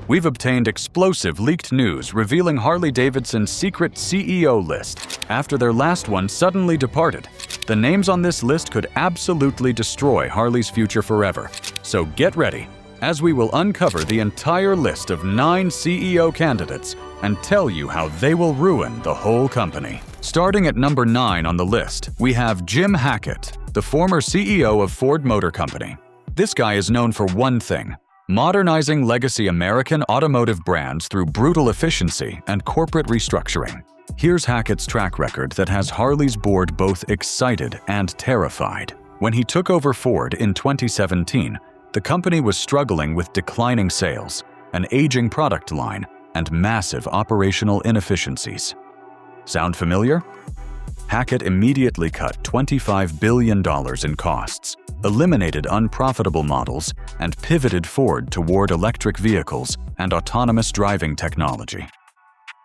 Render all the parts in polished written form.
We've obtained explosive leaked news revealing Harley-Davidson's secret CEO list after their last one suddenly departed. The names on this list could absolutely destroy Harley's future forever. So get ready, as we will uncover the entire list of 9 CEO candidates and tell you how they will ruin the whole company. Starting at number 9 on the list, we have Jim Hackett, the former CEO of Ford Motor Company. This guy is known for one thing: modernizing legacy American automotive brands through brutal efficiency and corporate restructuring. Here's Hackett's track record that has Harley's board both excited and terrified. When he took over Ford in 2017, the company was struggling with declining sales, an aging product line, and massive operational inefficiencies. Sound familiar? Hackett immediately cut $25 billion in costs, eliminated unprofitable models, and pivoted Ford toward electric vehicles and autonomous driving technology.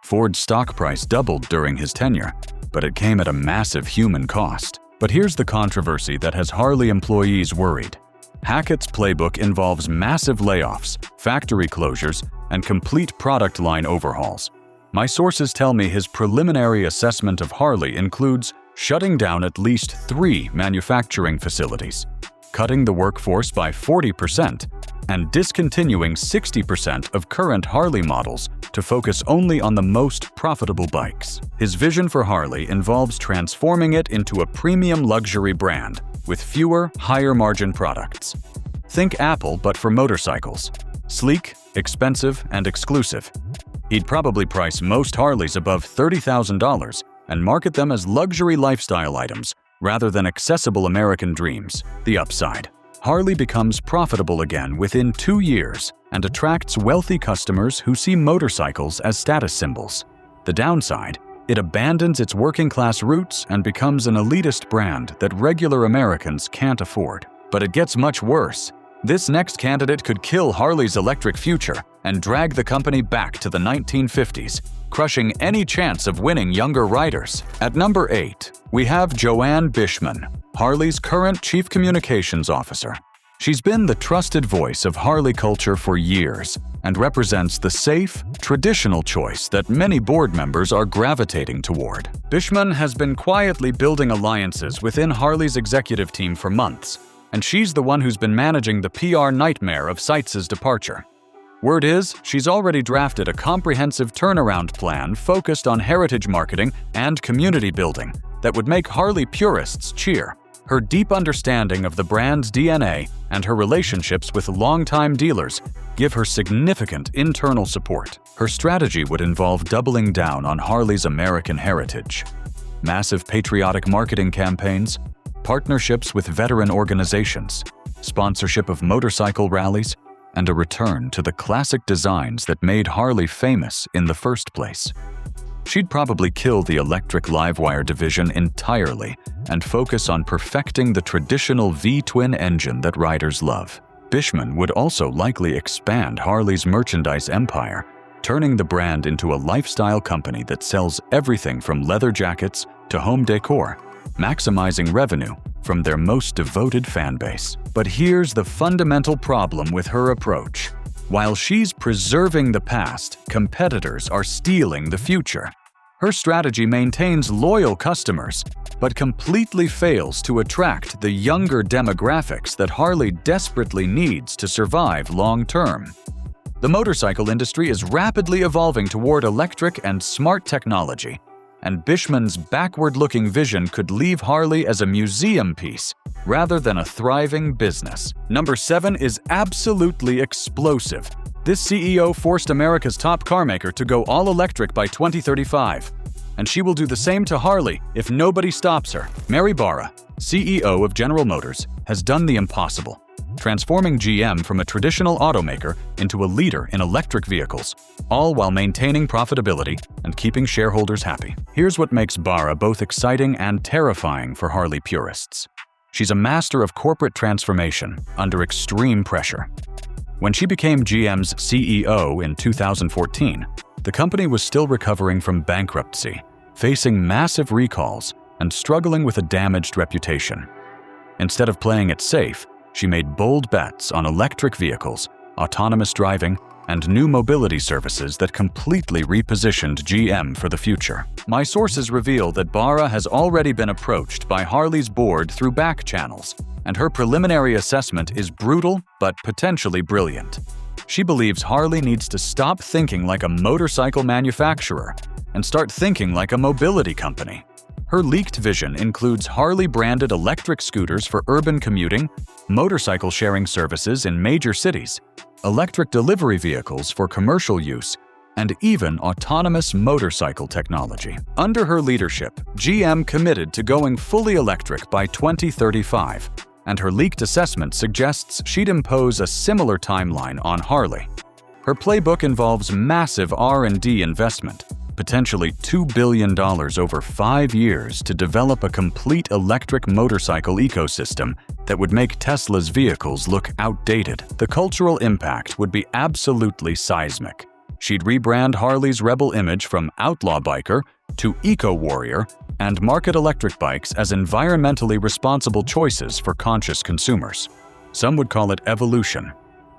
Ford's stock price doubled during his tenure, but it came at a massive human cost. But here's the controversy that has Harley employees worried. Hackett's playbook involves massive layoffs, factory closures, and complete product line overhauls. My sources tell me his preliminary assessment of Harley includes shutting down at least 3 manufacturing facilities, cutting the workforce by 40%, and discontinuing 60% of current Harley models to focus only on the most profitable bikes. His vision for Harley involves transforming it into a premium luxury brand with fewer, higher-margin products. Think Apple, but for motorcycles. Sleek, expensive, and exclusive. He'd probably price most Harleys above $30,000 and market them as luxury lifestyle items rather than accessible American dreams. The upside: Harley becomes profitable again within 2 years and attracts wealthy customers who see motorcycles as status symbols. The downside: it abandons its working-class roots and becomes an elitist brand that regular Americans can't afford. But it gets much worse. This next candidate could kill Harley's electric future and drag the company back to the 1950s, crushing any chance of winning younger riders. At number 8, we have Joanne Bishman, Harley's current Chief Communications Officer. She's been the trusted voice of Harley culture for years and represents the safe, traditional choice that many board members are gravitating toward. Bishman has been quietly building alliances within Harley's executive team for months, and she's the one who's been managing the PR nightmare of Seitz's departure. Word is, she's already drafted a comprehensive turnaround plan focused on heritage marketing and community building that would make Harley purists cheer. Her deep understanding of the brand's DNA and her relationships with longtime dealers give her significant internal support. Her strategy would involve doubling down on Harley's American heritage. Massive patriotic marketing campaigns, partnerships with veteran organizations, sponsorship of motorcycle rallies, and a return to the classic designs that made Harley famous in the first place. She'd probably kill the electric livewire division entirely and focus on perfecting the traditional V-twin engine that riders love. Bishman would also likely expand Harley's merchandise empire, turning the brand into a lifestyle company that sells everything from leather jackets to home decor, maximizing revenue from their most devoted fan base. But here's the fundamental problem with her approach. While she's preserving the past, competitors are stealing the future. Her strategy maintains loyal customers, but completely fails to attract the younger demographics that Harley desperately needs to survive long-term. The motorcycle industry is rapidly evolving toward electric and smart technology, and Bishman's backward-looking vision could leave Harley as a museum piece rather than a thriving business. Number 7 is absolutely explosive. This CEO forced America's top carmaker to go all-electric by 2035, and she will do the same to Harley if nobody stops her. Mary Barra, CEO of General Motors, has done the impossible, transforming GM from a traditional automaker into a leader in electric vehicles, all while maintaining profitability and keeping shareholders happy. Here's what makes Barra both exciting and terrifying for Harley purists. She's a master of corporate transformation under extreme pressure. When she became GM's CEO in 2014, the company was still recovering from bankruptcy, facing massive recalls and struggling with a damaged reputation. Instead of playing it safe, she made bold bets on electric vehicles, autonomous driving, and new mobility services that completely repositioned GM for the future. My sources reveal that Barra has already been approached by Harley's board through back channels, and her preliminary assessment is brutal but potentially brilliant. She believes Harley needs to stop thinking like a motorcycle manufacturer and start thinking like a mobility company. Her leaked vision includes Harley-branded electric scooters for urban commuting, motorcycle sharing services in major cities, electric delivery vehicles for commercial use, and even autonomous motorcycle technology. Under her leadership, GM committed to going fully electric by 2035, and her leaked assessment suggests she'd impose a similar timeline on Harley. Her playbook involves massive R&D investment, potentially $2 billion over 5 years to develop a complete electric motorcycle ecosystem that would make Tesla's vehicles look outdated. The cultural impact would be absolutely seismic. She'd rebrand Harley's rebel image from outlaw biker to eco-warrior and market electric bikes as environmentally responsible choices for conscious consumers. Some would call it evolution.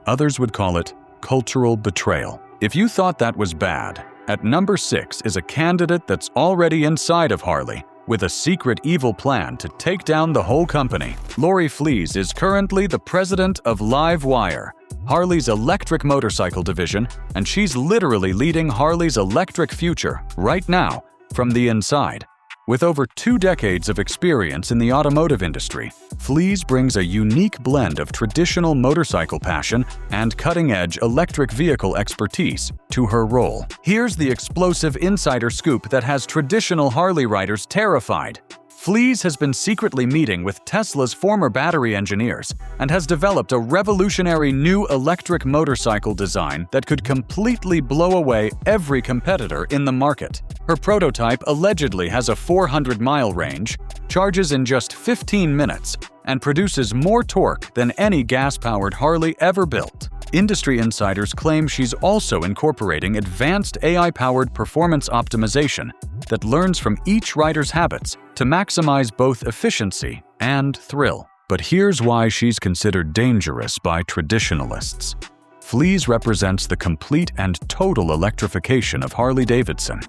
Others would call it cultural betrayal. If you thought that was bad, at number 6 is a candidate that's already inside of Harley, with a secret evil plan to take down the whole company. Fleas is currently the president of Livewire, Harley's electric motorcycle division, and she's literally leading Harley's electric future right now from the inside. With over 2 decades of experience in the automotive industry, Fleas brings a unique blend of traditional motorcycle passion and cutting-edge electric vehicle expertise to her role. Here's the explosive insider scoop that has traditional Harley riders terrified. Fleas has been secretly meeting with Tesla's former battery engineers and has developed a revolutionary new electric motorcycle design that could completely blow away every competitor in the market. Her prototype allegedly has a 400-mile range, charges in just 15 minutes, and produces more torque than any gas-powered Harley ever built. Industry insiders claim she's also incorporating advanced AI-powered performance optimization that learns from each rider's habits to maximize both efficiency and thrill. But here's why she's considered dangerous by traditionalists. Fleas represents the complete and total electrification of Harley-Davidson.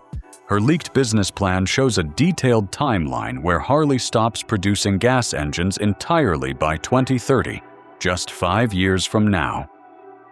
Her leaked business plan shows a detailed timeline where Harley stops producing gas engines entirely by 2030, just 5 years from now.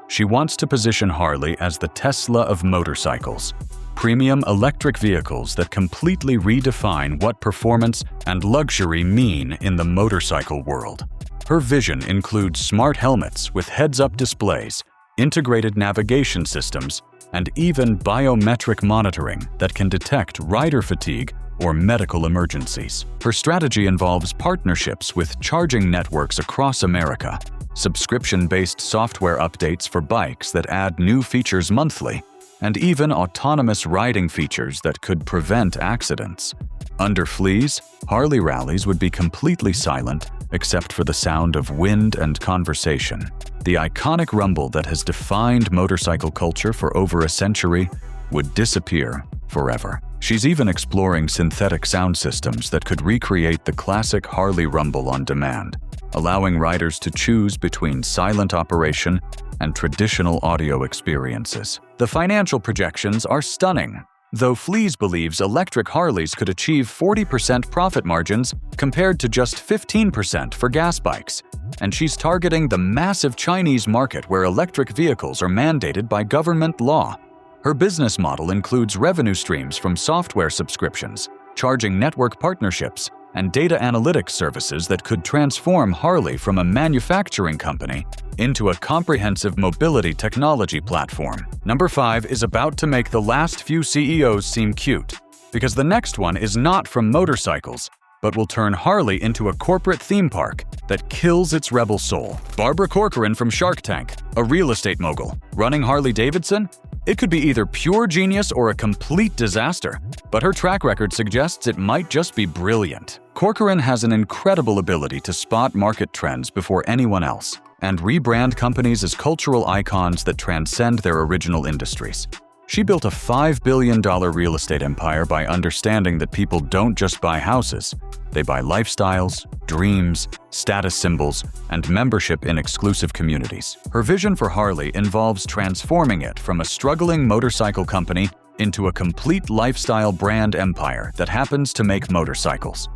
She wants to position Harley as the Tesla of motorcycles, premium electric vehicles that completely redefine what performance and luxury mean in the motorcycle world. Her vision includes smart helmets with heads-up displays, integrated navigation systems, and even biometric monitoring that can detect rider fatigue or medical emergencies. Her strategy involves partnerships with charging networks across America, subscription-based software updates for bikes that add new features monthly, and even autonomous riding features that could prevent accidents. Under Fleas, Harley rallies would be completely silent except for the sound of wind and conversation. The iconic rumble that has defined motorcycle culture for over a century would disappear forever. She's even exploring synthetic sound systems that could recreate the classic Harley rumble on demand, allowing riders to choose between silent operation and traditional audio experiences. The financial projections are stunning, though Fleas believes electric Harleys could achieve 40% profit margins compared to just 15% for gas bikes, and she's targeting the massive Chinese market where electric vehicles are mandated by government law. Her business model includes revenue streams from software subscriptions, charging network partnerships, and data analytics services that could transform Harley from a manufacturing company into a comprehensive mobility technology platform. Number 5 is about to make the last few CEOs seem cute, because the next one is not from motorcycles, but will turn Harley into a corporate theme park that kills its rebel soul. Barbara Corkerin from Shark Tank, a real estate mogul, running Harley-Davidson? It could be either pure genius or a complete disaster, but her track record suggests it might just be brilliant. Corkerin has an incredible ability to spot market trends before anyone else and rebrand companies as cultural icons that transcend their original industries. She built a $5 billion real estate empire by understanding that people don't just buy houses, they buy lifestyles, dreams, status symbols, and membership in exclusive communities. Her vision for Harley involves transforming it from a struggling motorcycle company into a complete lifestyle brand empire that happens to make motorcycles.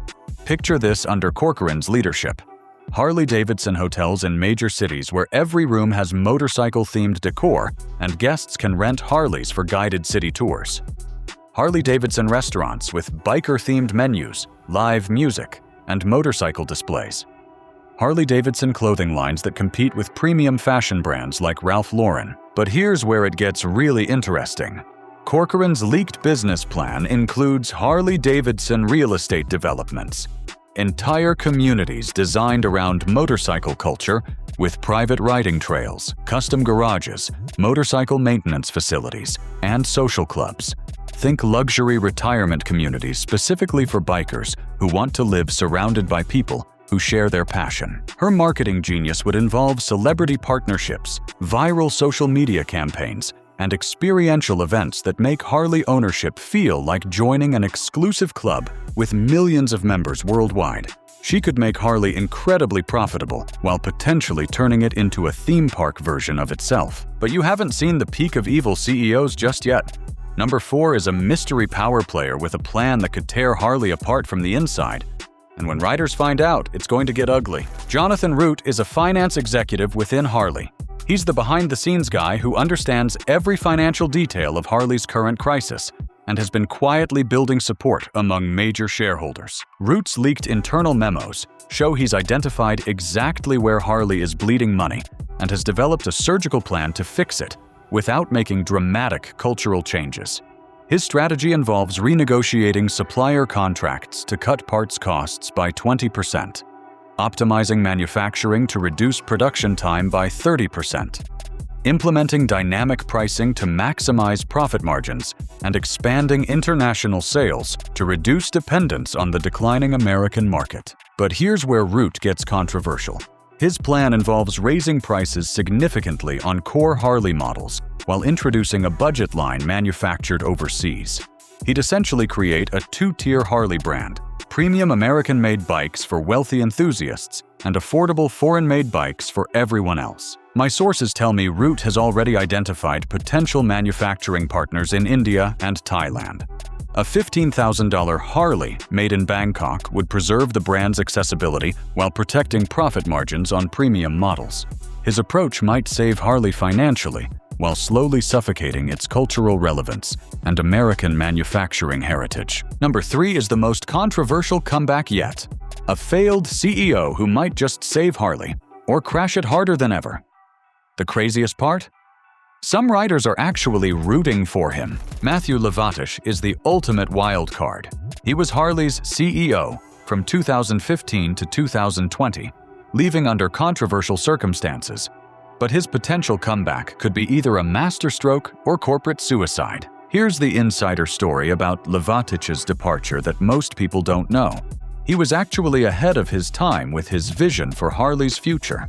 Picture this under Corkerin's leadership. Harley-Davidson hotels in major cities where every room has motorcycle-themed decor and guests can rent Harleys for guided city tours. Harley-Davidson restaurants with biker-themed menus, live music, and motorcycle displays. Harley-Davidson clothing lines that compete with premium fashion brands like Ralph Lauren. But here's where it gets really interesting. Corkerin's leaked business plan includes Harley-Davidson real estate developments, entire communities designed around motorcycle culture with private riding trails, custom garages, motorcycle maintenance facilities, and social clubs. Think luxury retirement communities specifically for bikers who want to live surrounded by people who share their passion. Her marketing genius would involve celebrity partnerships, viral social media campaigns, and experiential events that make Harley ownership feel like joining an exclusive club with millions of members worldwide. She could make Harley incredibly profitable while potentially turning it into a theme park version of itself. But you haven't seen the peak of evil CEOs just yet. Number 4 is a mystery power player with a plan that could tear Harley apart from the inside. And when riders find out, it's going to get ugly. Jonathan Root is a finance executive within Harley. He's the behind-the-scenes guy who understands every financial detail of Harley's current crisis and has been quietly building support among major shareholders. Root's leaked internal memos show he's identified exactly where Harley is bleeding money and has developed a surgical plan to fix it without making dramatic cultural changes. His strategy involves renegotiating supplier contracts to cut parts costs by 20%. Optimizing manufacturing to reduce production time by 30%, implementing dynamic pricing to maximize profit margins, and expanding international sales to reduce dependence on the declining American market. But here's where Root gets controversial. His plan involves raising prices significantly on core Harley models while introducing a budget line manufactured overseas. He'd essentially create a two-tier Harley brand: premium American-made bikes for wealthy enthusiasts and affordable foreign-made bikes for everyone else. My sources tell me Root has already identified potential manufacturing partners in India and Thailand. A $15,000 Harley made in Bangkok would preserve the brand's accessibility while protecting profit margins on premium models. His approach might save Harley financially while slowly suffocating its cultural relevance and American manufacturing heritage. Number 3 is the most controversial comeback yet. A failed CEO who might just save Harley or crash it harder than ever. The craziest part? Some riders are actually rooting for him. Matthew Levatic is the ultimate wild card. He was Harley's CEO from 2015 to 2020, leaving under controversial circumstances. But his potential comeback could be either a masterstroke or corporate suicide. Here's the insider story about Levatic's departure that most people don't know. He was actually ahead of his time with his vision for Harley's future.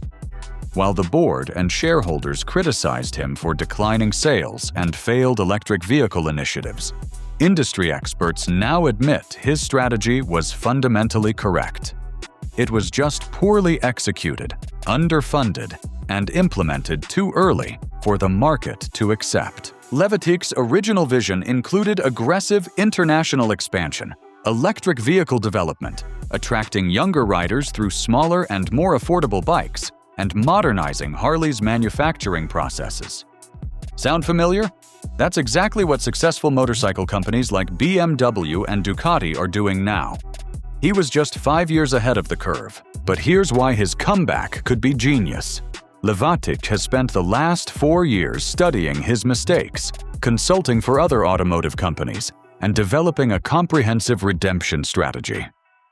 While the board and shareholders criticized him for declining sales and failed electric vehicle initiatives, industry experts now admit his strategy was fundamentally correct. It was just poorly executed, underfunded, and implemented too early for the market to accept. Levatic's original vision included aggressive international expansion, electric vehicle development, attracting younger riders through smaller and more affordable bikes, and modernizing Harley's manufacturing processes. Sound familiar? That's exactly what successful motorcycle companies like BMW and Ducati are doing now. He was just 5 years ahead of the curve, but here's why his comeback could be genius. Levatic has spent the last 4 years studying his mistakes, consulting for other automotive companies, and developing a comprehensive redemption strategy.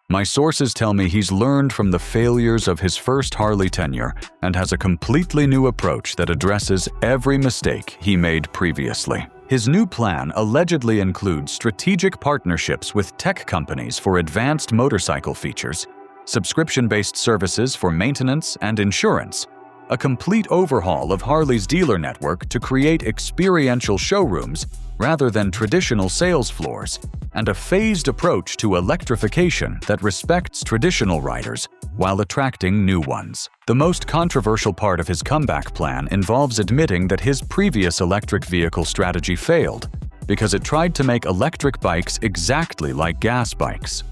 My sources tell me he's learned from the failures of his first Harley tenure and has a completely new approach that addresses every mistake he made previously. His new plan allegedly includes strategic partnerships with tech companies for advanced motorcycle features, subscription-based services for maintenance and insurance, a complete overhaul of Harley's dealer network to create experiential showrooms, rather than traditional sales floors, and a phased approach to electrification that respects traditional riders while attracting new ones. The most controversial part of his comeback plan involves admitting that his previous electric vehicle strategy failed because it tried to make electric bikes exactly like gas bikes.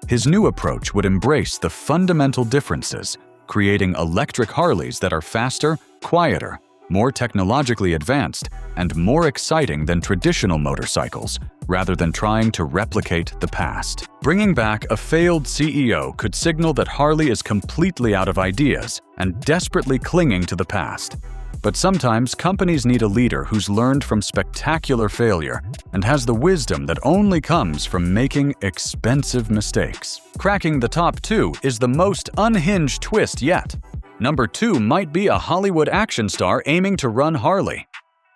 His new approach would embrace the fundamental differences, creating electric Harleys that are faster, quieter, more technologically advanced, and more exciting than traditional motorcycles, rather than trying to replicate the past. Bringing back a failed CEO could signal that Harley is completely out of ideas and desperately clinging to the past. But sometimes companies need a leader who's learned from spectacular failure and has the wisdom that only comes from making expensive mistakes. Cracking the top 2 is the most unhinged twist yet. Number 2 might be a Hollywood action star aiming to run Harley.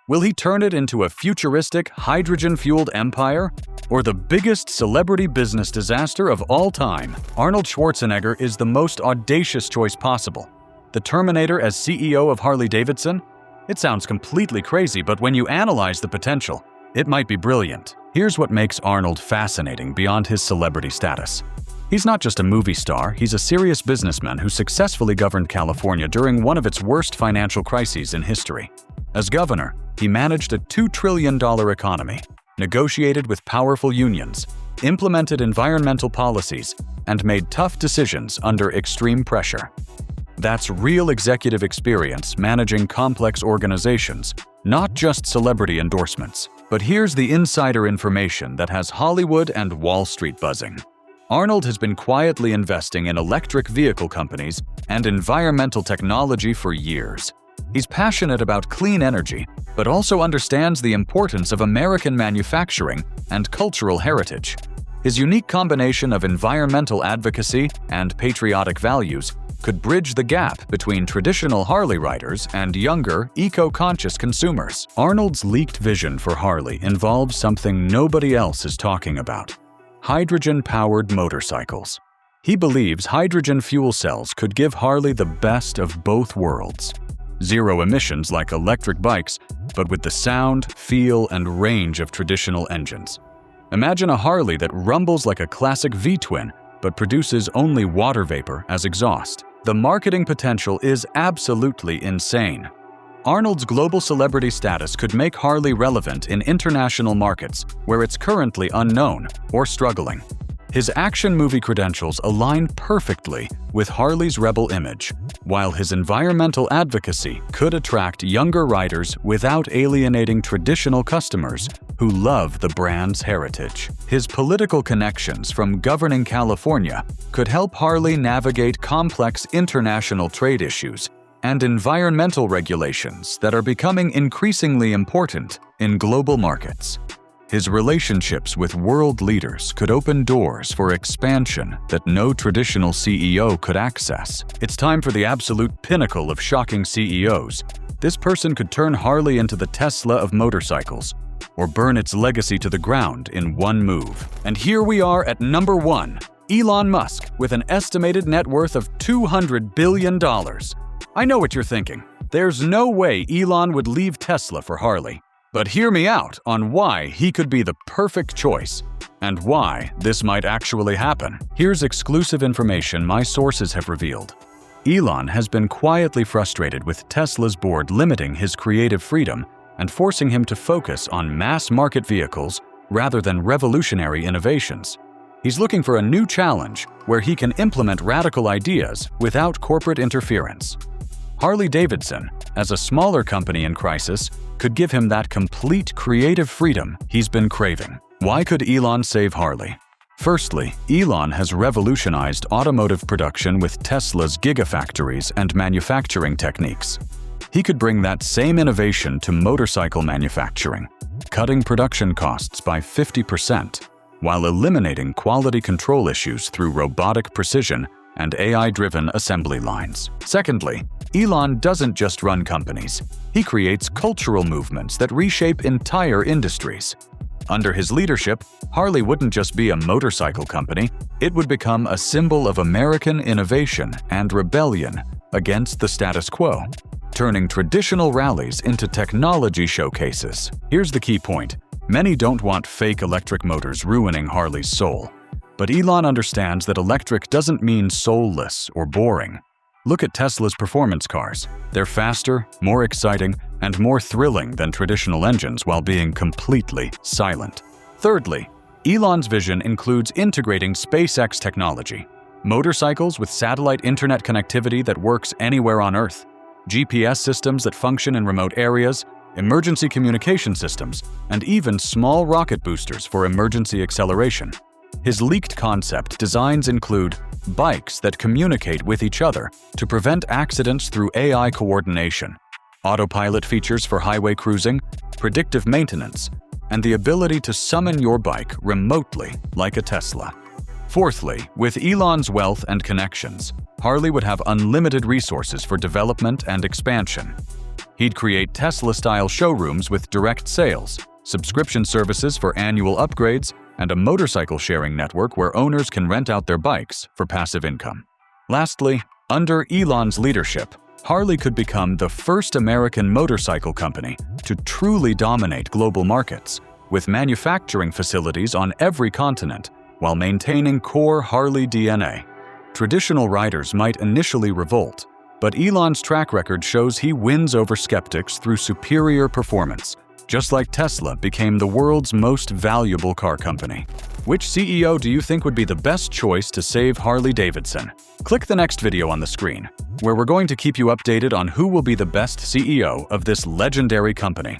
Will he turn it into a futuristic, hydrogen-fueled empire? Or the biggest celebrity business disaster of all time? Arnold Schwarzenegger is the most audacious choice possible. The Terminator as CEO of Harley-Davidson? It sounds completely crazy, but when you analyze the potential, it might be brilliant. Here's what makes Arnold fascinating beyond his celebrity status. He's not just a movie star, he's a serious businessman who successfully governed California during one of its worst financial crises in history. As governor, he managed a $2 trillion economy, negotiated with powerful unions, implemented environmental policies, and made tough decisions under extreme pressure. That's real executive experience managing complex organizations, not just celebrity endorsements. But here's the insider information that has Hollywood and Wall Street buzzing. Arnold has been quietly investing in electric vehicle companies and environmental technology for years. He's passionate about clean energy, but also understands the importance of American manufacturing and cultural heritage. His unique combination of environmental advocacy and patriotic values could bridge the gap between traditional Harley riders and younger, eco-conscious consumers. Arnold's leaked vision for Harley involves something nobody else is talking about: hydrogen-powered motorcycles. He believes hydrogen fuel cells could give Harley the best of both worlds. Zero emissions like electric bikes, but with the sound, feel, and range of traditional engines. Imagine a Harley that rumbles like a classic V-twin, but produces only water vapor as exhaust. The marketing potential is absolutely insane. Arnold's global celebrity status could make Harley relevant in international markets where it's currently unknown or struggling. His action movie credentials align perfectly with Harley's rebel image, while his environmental advocacy could attract younger riders without alienating traditional customers who love the brand's heritage. His political connections from governing California could help Harley navigate complex international trade issues and environmental regulations that are becoming increasingly important in global markets. His relationships with world leaders could open doors for expansion that no traditional CEO could access. It's time for the absolute pinnacle of shocking CEOs. This person could turn Harley into the Tesla of motorcycles, or burn its legacy to the ground in one move. And here we are at number 1, Elon Musk, with an estimated net worth of $200 billion. I know what you're thinking. There's no way Elon would leave Tesla for Harley. But hear me out on why he could be the perfect choice, and why this might actually happen. Here's exclusive information my sources have revealed. Elon has been quietly frustrated with Tesla's board limiting his creative freedom and forcing him to focus on mass-market vehicles rather than revolutionary innovations. He's looking for a new challenge where he can implement radical ideas without corporate interference. Harley-Davidson, as a smaller company in crisis, could give him that complete creative freedom he's been craving. Why could Elon save Harley? Firstly, Elon has revolutionized automotive production with Tesla's gigafactories and manufacturing techniques. He could bring that same innovation to motorcycle manufacturing, cutting production costs by 50%, while eliminating quality control issues through robotic precision and AI-driven assembly lines. Secondly, Elon doesn't just run companies. He creates cultural movements that reshape entire industries. Under his leadership, Harley wouldn't just be a motorcycle company, it would become a symbol of American innovation and rebellion against the status quo, turning traditional rallies into technology showcases. Here's the key point. Many don't want fake electric motors ruining Harley's soul. But Elon understands that electric doesn't mean soulless or boring. Look at Tesla's performance cars. They're faster, more exciting, and more thrilling than traditional engines while being completely silent. Thirdly, Elon's vision includes integrating SpaceX technology. Motorcycles with satellite internet connectivity that works anywhere on Earth, GPS systems that function in remote areas, emergency communication systems, and even small rocket boosters for emergency acceleration. His leaked concept designs include bikes that communicate with each other to prevent accidents through AI coordination, autopilot features for highway cruising, predictive maintenance, and the ability to summon your bike remotely like a Tesla. Fourthly, with Elon's wealth and connections, Harley would have unlimited resources for development and expansion. He'd create Tesla-style showrooms with direct sales, subscription services for annual upgrades, and a motorcycle sharing network where owners can rent out their bikes for passive income. Lastly, under Elon's leadership, Harley could become the first American motorcycle company to truly dominate global markets, with manufacturing facilities on every continent while maintaining core Harley DNA. Traditional riders might initially revolt, but Elon's track record shows he wins over skeptics through superior performance, just like Tesla became the world's most valuable car company. Which CEO do you think would be the best choice to save Harley-Davidson? Click the next video on the screen, where we're going to keep you updated on who will be the best CEO of this legendary company.